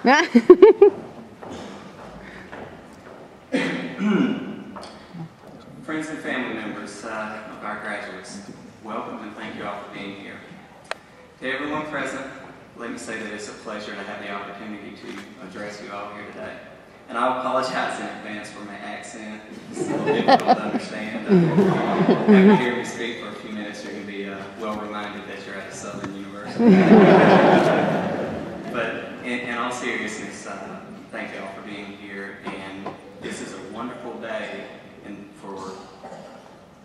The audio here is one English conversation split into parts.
Friends and family members of our graduates, welcome and thank you all for being here. To everyone present, let me say that it's a pleasure to have the opportunity to address you all here today. And I apologize in advance for my accent. It's a little difficult to understand. After hearing me speak for a few minutes, you're going to be well reminded that you're at a Southern University. But in all seriousness, thank you all for being here. And this is a wonderful day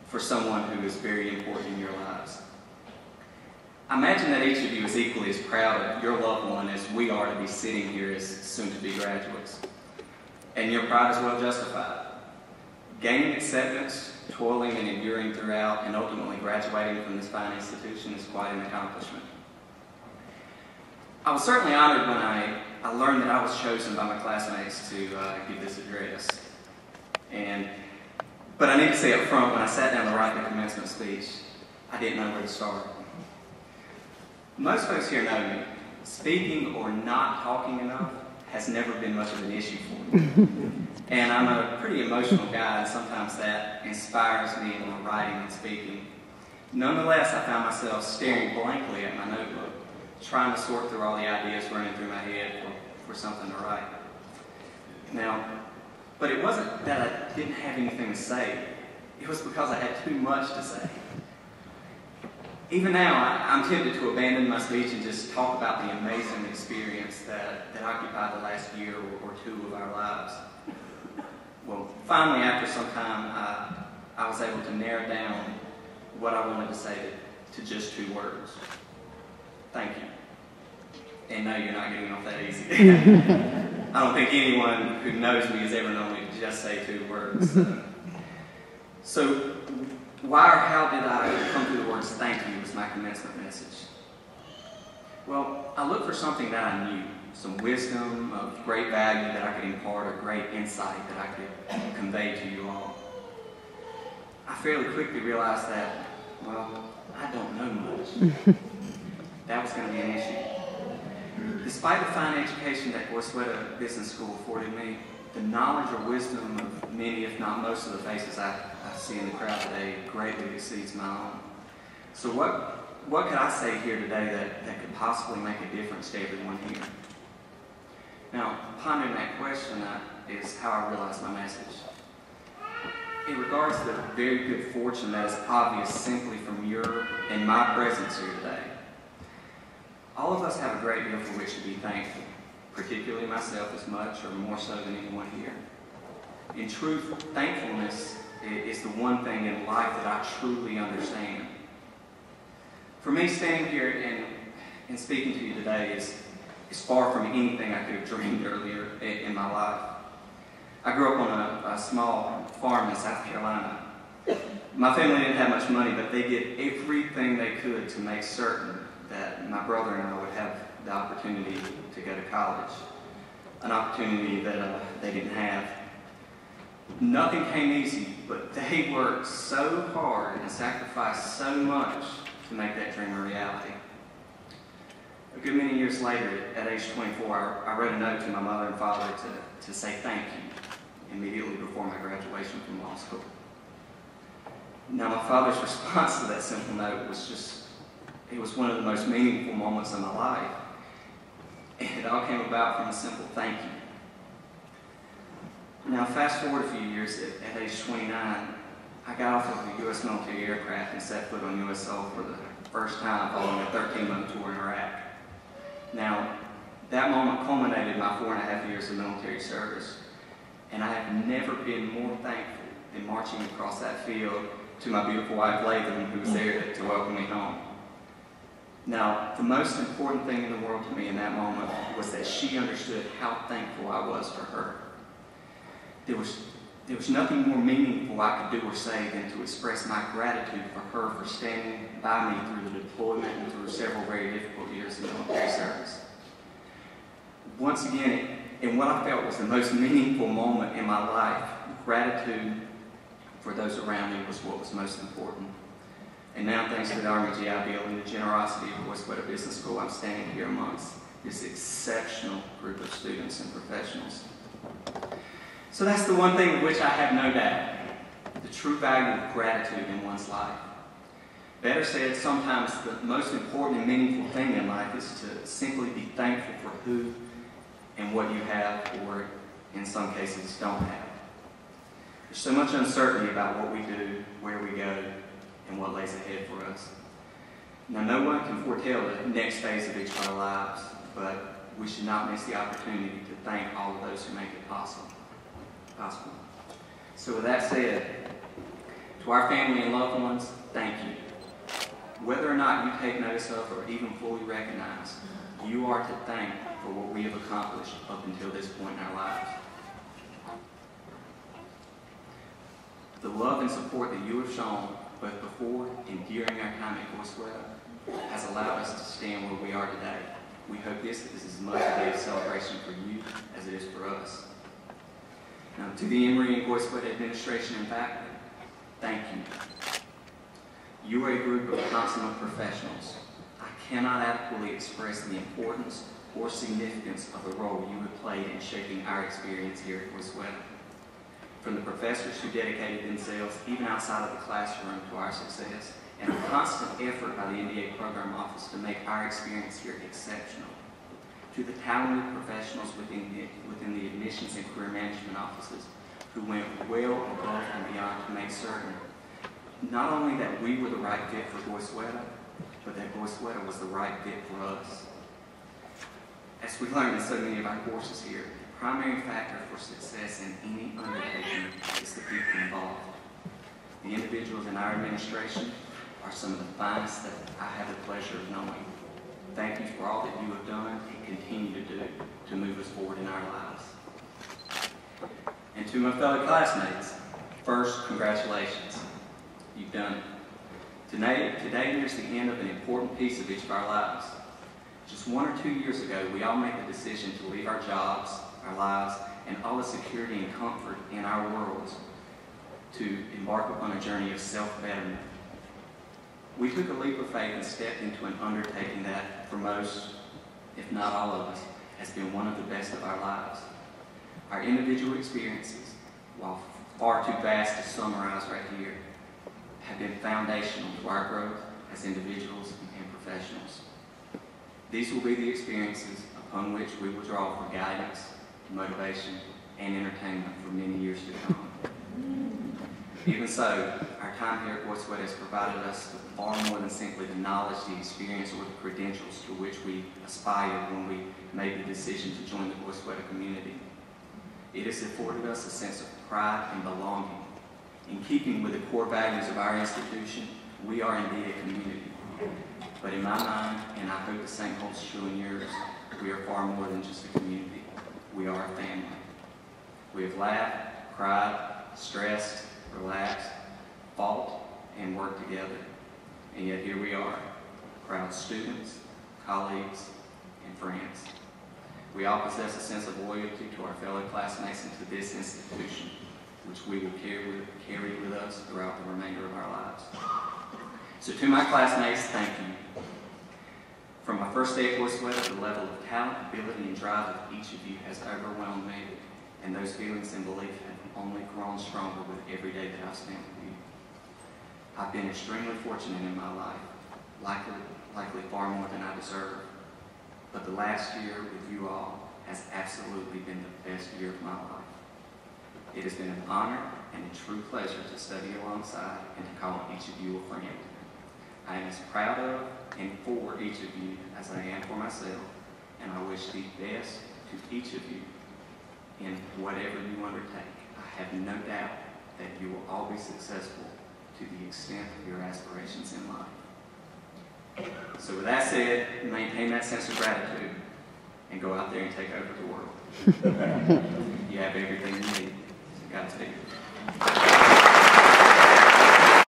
for someone who is very important in your lives. I imagine that each of you is equally as proud of your loved one as we are to be sitting here as soon-to-be graduates. And your pride is well justified. Gaining acceptance, toiling and enduring throughout, and ultimately graduating from this fine institution is quite an accomplishment. I was certainly honored when I learned that I was chosen by my classmates to give this address. But I need to say up front, when I sat down to write the commencement speech, I didn't know where to start. Most folks here know me. Speaking or not talking enough has never been much of an issue for me. And I'm a pretty emotional guy, and sometimes that inspires me in my writing and speaking. Nonetheless, I found myself staring blankly at my notebook, trying to sort through all the ideas running through my head for something to write. But it wasn't that I didn't have anything to say. It was because I had too much to say. Even now, I'm tempted to abandon my speech and just talk about the amazing experience that occupied the last year or two of our lives. Well, finally, after some time, I was able to narrow down what I wanted to say to just 2 words. Thank you. And no, you're not getting off that easy. I don't think anyone who knows me has ever known me to just say 2 words. So why or how did I come to the words thank you as my commencement message? Well, I looked for something that I knew, some wisdom of great value that I could impart, or great insight that I could convey to you all. I fairly quickly realized that, well, I don't know much. That was going to be an issue. Despite the fine education that Goizueta Business School afforded me, the knowledge or wisdom of many, if not most of the faces I see in the crowd today greatly exceeds my own. So what could I say here today that could possibly make a difference to everyone here? Now, pondering that question is how I realized my message. In regards to the very good fortune that is obvious simply from your and my presence here today, all of us have a great deal for which to be thankful, particularly myself as much or more so than anyone here. In truth, thankfulness is the one thing in life that I truly understand. For me, standing here and speaking to you today is far from anything I could have dreamed earlier in my life. I grew up on a small farm in South Carolina. My family didn't have much money, but they did everything they could to make certain that my brother and I would have the opportunity to go to college, an opportunity that they didn't have. Nothing came easy, but they worked so hard and sacrificed so much to make that dream a reality. A good many years later, at age 24, I wrote a note to my mother and father to say thank you immediately before my graduation from law school. Now, my father's response to that simple note was it was one of the most meaningful moments of my life. And it all came about from a simple thank you. Now, fast forward a few years, at age 29, I got off of a U.S. military aircraft and set foot on U.S. soil for the first time following a 13-month tour in Iraq. Now, that moment culminated my 4.5 years of military service, and I have never been more thankful than marching across that field to my beautiful wife, Latham, who was there to welcome me home. Now, the most important thing in the world to me in that moment was that she understood how thankful I was for her. There was nothing more meaningful I could do or say than to express my gratitude for her for standing by me through the deployment and through several very difficult years of military service. Once again, in what I felt was the most meaningful moment in my life, gratitude for those around me was what was most important. And now, thanks to the Army GI Bill and the generosity of Goizueta Business School, I'm standing here amongst this exceptional group of students and professionals. So that's the one thing of which I have no doubt, the true value of gratitude in one's life. Better said, sometimes the most important and meaningful thing in life is to simply be thankful for who and what you have, or in some cases don't have. There's so much uncertainty about what we do, where we go, and what lays ahead for us. Now, no one can foretell the next phase of each of our lives, but we should not miss the opportunity to thank all of those who make it possible. So with that said, to our family and loved ones, thank you. Whether or not you take notice of or even fully recognize, you are to thank for what we have accomplished up until this point in our lives. The love and support that you have shown both before and during our time at Goizueta has allowed us to stand where we are today. We hope this is as much a day of celebration for you as it is for us. Now, to the Emory and Goizueta administration and faculty, thank you. You are a group of consummate professionals. I cannot adequately express the importance or significance of the role you have played in shaping our experience here at Goizueta. From the professors who dedicated themselves, even outside of the classroom, to our success, and a constant effort by the MBA program office to make our experience here exceptional, to the talented professionals within the admissions and career management offices who went well above and beyond to make certain not only that we were the right fit for Goizueta, but that Goizueta was the right fit for us. As we learned in so many of our courses here, the primary factor for success in any undertaking is the people involved. The individuals in our administration are some of the finest that I have the pleasure of knowing. Thank you for all that you have done and continue to do to move us forward in our lives. And to my fellow classmates, first, congratulations. You've done it. Today nears the end of an important piece of each of our lives. Just 1 or 2 years ago, we all made the decision to leave our jobs, our lives, and all the security and comfort in our worlds to embark upon a journey of self-betterment. We took a leap of faith and stepped into an undertaking that, for most, if not all of us, has been one of the best of our lives. Our individual experiences, while far too vast to summarize right here, have been foundational to our growth as individuals and professionals. These will be the experiences upon which we will draw for guidance, motivation, and entertainment for many years to come. Even so, our time here at Goizueta has provided us with far more than simply the knowledge, the experience, or the credentials to which we aspired when we made the decision to join the Goizueta community. It has afforded us a sense of pride and belonging. In keeping with the core values of our institution, we are indeed a community. But in my mind, and I hope the same holds true in yours, we are far more than just a community. We are a family. We have laughed, cried, stressed, relaxed, fought, and worked together. And yet here we are, proud students, colleagues, and friends. We all possess a sense of loyalty to our fellow classmates and to this institution, which we will carry with us throughout the remainder of our lives. So to my classmates, thank you. From my first day at Goizueta, the level of talent, ability, and drive of each of you has overwhelmed me, and those feelings and belief have only grown stronger with every day that I've spent with you. I've been extremely fortunate in my life, likely far more than I deserve, but the last year with you all has absolutely been the best year of my life. It has been an honor and a true pleasure to study alongside and to call each of you a friend. I am as proud of and for each of you as I am for myself, and I wish the best to each of you in whatever you undertake. I have no doubt that you will all be successful to the extent of your aspirations in life. So with that said, maintain that sense of gratitude and go out there and take over the world. You have everything you need. So Godspeed.